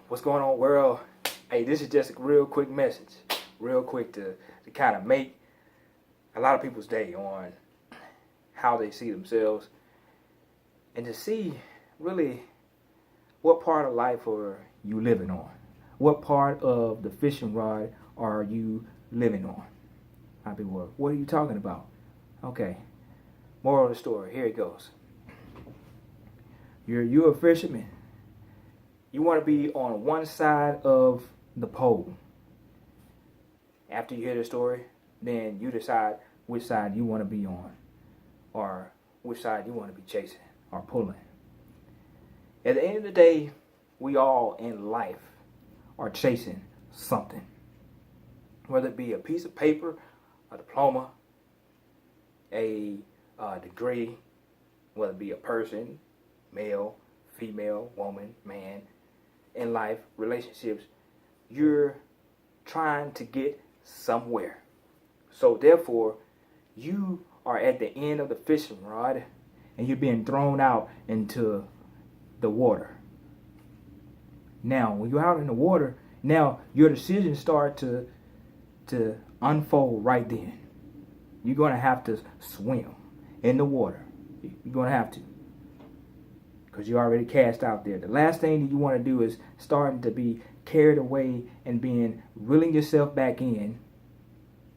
What's going on, world? Hey, this is just a real quick message. Real quick to kind of make a lot of people's day on how they see themselves and to see really what part of life are you living on. What part of the fishing rod are you living on? I'll be what are you talking about? Okay. Moral of the story, here it goes. You're a fisherman. You want to be on one side of the pole. After you hear the story, then you decide which side you want to be on, or which side you want to be chasing or pulling. At the end of the day, we all in life are chasing something. Whether it be a piece of paper, a diploma, a degree, whether it be a person, male, female, woman, man, in life, relationships, you're trying to get somewhere. So therefore, you are at the end of the fishing rod and you're being thrown out into the water. Now, when you're out in the water, now your decisions start to unfold right then. You're going to have to swim in the water. You're going to have to. Because you're already cast out there. The last thing that you want to do is starting to be carried away and reeling yourself back in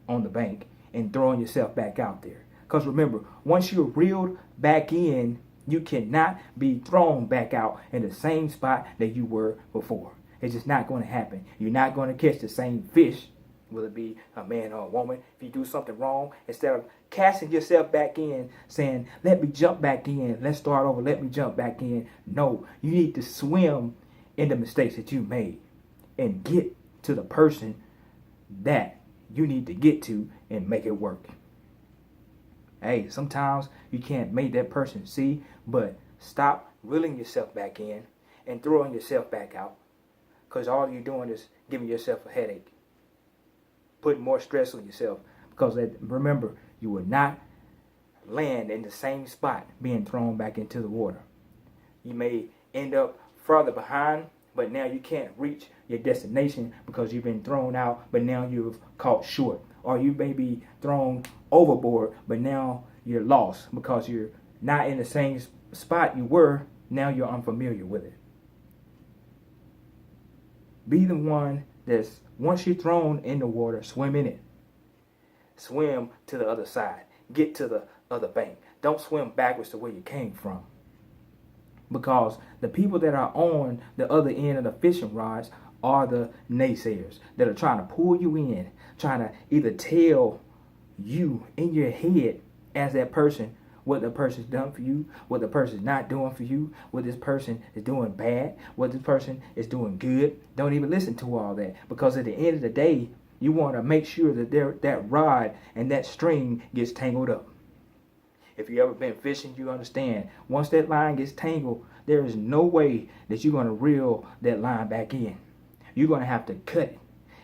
on the bank and throwing yourself back out there. Because remember, once you're reeled back in, you cannot be thrown back out in the same spot that you were before. It's just not going to happen. You're not going to catch the same fish, whether it be a man or a woman. If you do something wrong, instead of casting yourself back in, saying, let me jump back in, let's start over, let me jump back in. No, you need to swim in the mistakes that you made and get to the person that you need to get to and make it work. Hey, sometimes you can't make that person see, but stop reeling yourself back in and throwing yourself back out, because all you're doing is giving yourself a headache, putting more stress on yourself, because remember, you will not land in the same spot being thrown back into the water. You may end up further behind, but now you can't reach your destination because you've been thrown out, but now you've caught short. Or you may be thrown overboard, but now you're lost because you're not in the same spot you were. Now you're unfamiliar with it. Be the one that's, once you're thrown in the water, swim in it. Swim to the other side. Get to the other bank. Don't swim backwards to where you came from. Because the people that are on the other end of the fishing rods are the naysayers that are trying to pull you in, trying to either tell you in your head as that person what the person's done for you, what the person's not doing for you, what this person is doing bad, what this person is doing good. Don't even listen to all that, because at the end of the day, you want to make sure that that rod and that string gets tangled up. If you ever been fishing, you understand. Once that line gets tangled, there is no way that you're going to reel that line back in. You're going to have to cut it.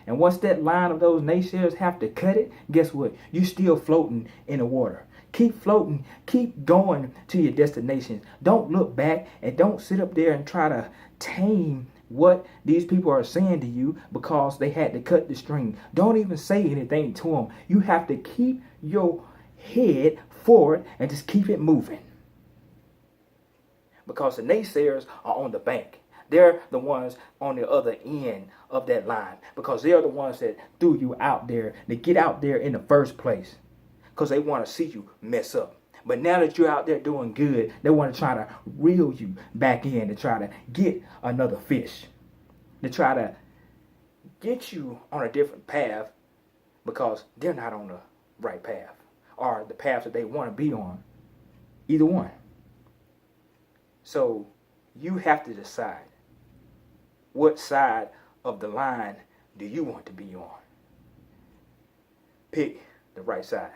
And once that line of those naysayers have to cut it, guess what? You're still floating in the water. Keep floating. Keep going to your destination. Don't look back and don't sit up there and try to tame what these people are saying to you because they had to cut the string. Don't even say anything to them. You have to keep your head forward and just keep it moving. Because the naysayers are on the bank. They're the ones on the other end of that line, because they're the ones that threw you out there to get out there in the first place, because they want to see you mess up. But now that you're out there doing good, they want to try to reel you back in to try to get another fish, to try to get you on a different path, because they're not on the right path or the path that they want to be on. Either one. So you have to decide, what side of the line do you want to be on? Pick the right side.